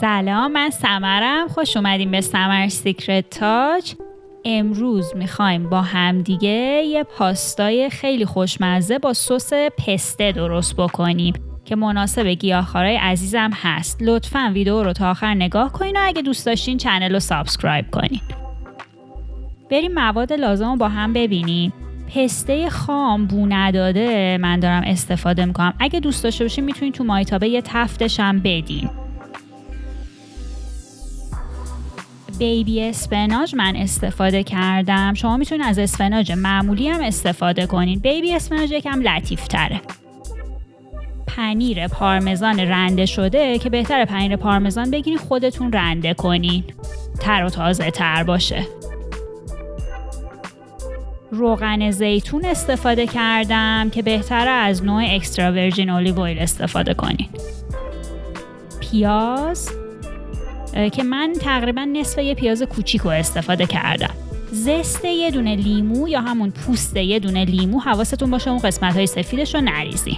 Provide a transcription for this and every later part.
سلام، من سمرم. خوش اومدیم به سمر سیکرت تاچ. امروز میخوایم با همدیگه یه پاستای خیلی خوشمزه با سس پسته درست بکنیم که مناسب گیاهخوارای عزیزم هست. لطفاً ویدیو رو تا آخر نگاه کنین و اگه دوست داشتین چنل رو سابسکرایب کنین. بریم مواد لازم رو با هم ببینیم. پسته خام بو نداده من دارم استفاده میکنم. اگه دوست داشته باشین میتونین تو مایتابه یه تفتش هم بدین. بیبی اسفناج من استفاده کردم. شما میتونین از اسفناج معمولی هم استفاده کنین. بیبی اسفناج یکم لطیف تره. پنیر پارمزان رنده شده که بهتره پنیر پارمزان بگیرین خودتون رنده کنین. تر و تازه تر باشه. روغن زیتون استفاده کردم که بهتره از نوع اکسترا ورجین اولیو اویل استفاده کنین. پیاز که من تقریبا نصف یه پیاز کوچیکو استفاده کردم. زست یه دونه لیمو یا همون پوست یه دونه لیمو، حواستون باشه اون قسمت‌های سفیدش رو نریزین.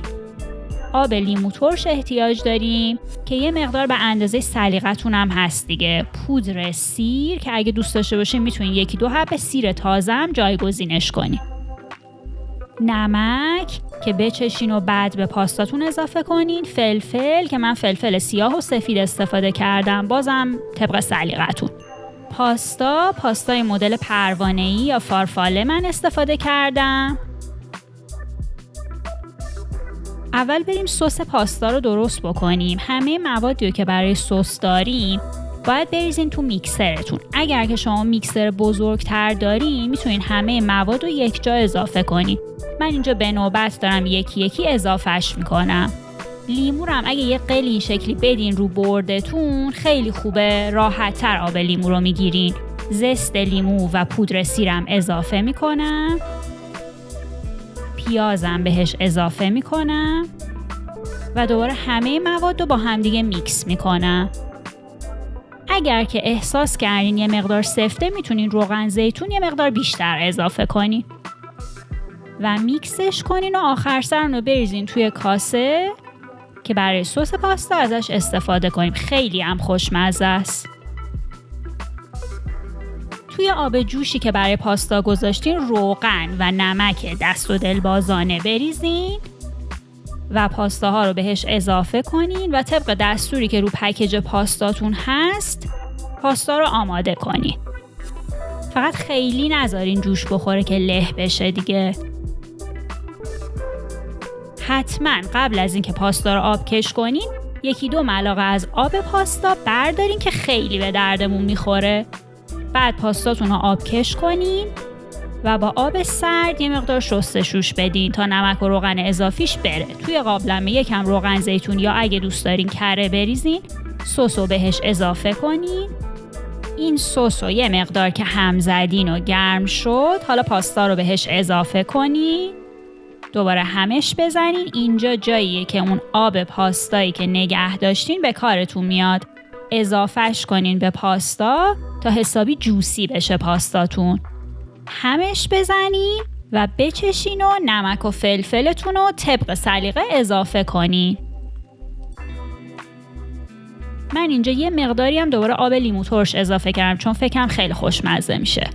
آب لیمو ترش احتیاج داریم که یه مقدار به اندازه سلیقتون هم هست دیگه. پودر سیر که اگه دوست داشته باشین میتونین 1-2 حب سیر تازه هم جایگزینش کنین. نمک که بچشین و بعد به پاستاتون اضافه کنین. فلفل که من فلفل سیاه و سفید استفاده کردم، بازم طبق سلیقتون. پاستای مدل پروانه‌ای یا فارفاله من استفاده کردم. اول بریم سس پاستا رو درست بکنیم. همه موادی که برای سس داریم باید بریزین تو میکسرتون. اگر که شما میکسر بزرگتر دارین میتونین همه مواد رو یک جا اضافه کنین. من اینجا به نوبت دارم یکی یکی اضافهش میکنم. لیمو رو هم اگه یه قلی این شکلی بدین رو بردتون خیلی خوبه، راحت تر آب لیمو رو میگیرین. زست لیمو و پودر سیرم اضافه میکنم. پیازم بهش اضافه میکنم و دوباره همه مواد رو با همدیگه میکس میکنم. اگر که احساس کردین یه مقدار سفته میتونین روغن زیتون یه مقدار بیشتر اضافه کنین و میکسش کنین و آخر سر رو بریزین توی کاسه که برای سس پاستا ازش استفاده کنیم. خیلی هم خوشمزه است. توی آب جوشی که برای پاستا گذاشتین روغن و نمک دست و دل بازانه بریزین و پاستاها رو بهش اضافه کنین و طبق دستوری که رو پکیج پاستاتون هست پاستا رو آماده کنین. فقط خیلی نذارین جوش بخوره که له بشه دیگه. حتما قبل از اینکه پاستا رو آبکش کنین 1-2 ملعقه از آب پاستا بردارین که خیلی به دردمون میخوره. بعد پاستاتون رو آبکش کنین و با آب سرد یه مقدار شستشوش بدین تا نمک و روغن اضافیش بره. توی قابلمه یکم روغن زیتون یا اگه دوست دارین کره بریزین، سس رو بهش اضافه کنین. این سس رو یه مقدار که هم زدین و گرم شد، حالا پاستا رو بهش اضافه کنین. دوباره همش بزنین. اینجا جاییه که اون آب پاستایی که نگه داشتین به کارتون میاد. اضافهش کنین به پاستا تا حسابی جوسی بشه پاستاتون. همش بزنین و بچشین و نمک و فلفلتون رو طبق سلیقه اضافه کنین. من اینجا یه مقداری هم دوباره آب لیمو ترش اضافه کردم چون فکرم خیلی خوشمزه میشه.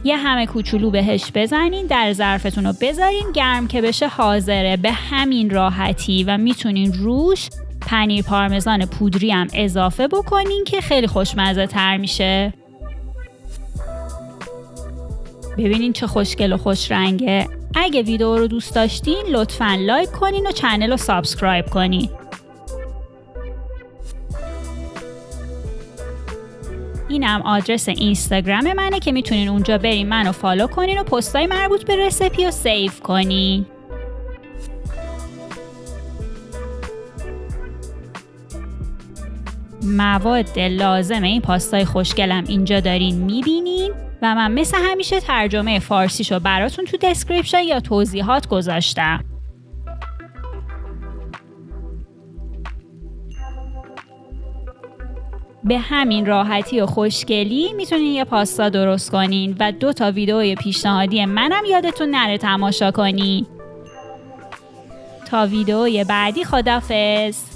یه همه کوچولو بهش بزنین، در ظرفتون رو بذارین گرم که بشه حاضره. به همین راحتی و میتونین روش پنیر پارمزان پودری هم اضافه بکنین که خیلی خوشمزه تر میشه. ببینین چه خوشگل و خوش رنگه. اگه ویدیو رو دوست داشتین لطفاً لایک کنین و چنل رو سابسکرایب کنین. اینم آدرس اینستاگرام منه که میتونین اونجا برین منو فالو کنین و پستای مربوط به رسیپی رو سیو کنین. مواد لازم این پاستای خوشگلم اینجا دارین میبینین و من مثل همیشه ترجمه فارسیشو براتون تو دسکریپشن یا توضیحات گذاشتم. به همین راحتی و خوشگلی میتونین یه پاستا درست کنین و 2 تا ویدیوی پیشنهادی منم یادتون نره تماشا کنین. تا ویدیوی بعدی خداحافظ.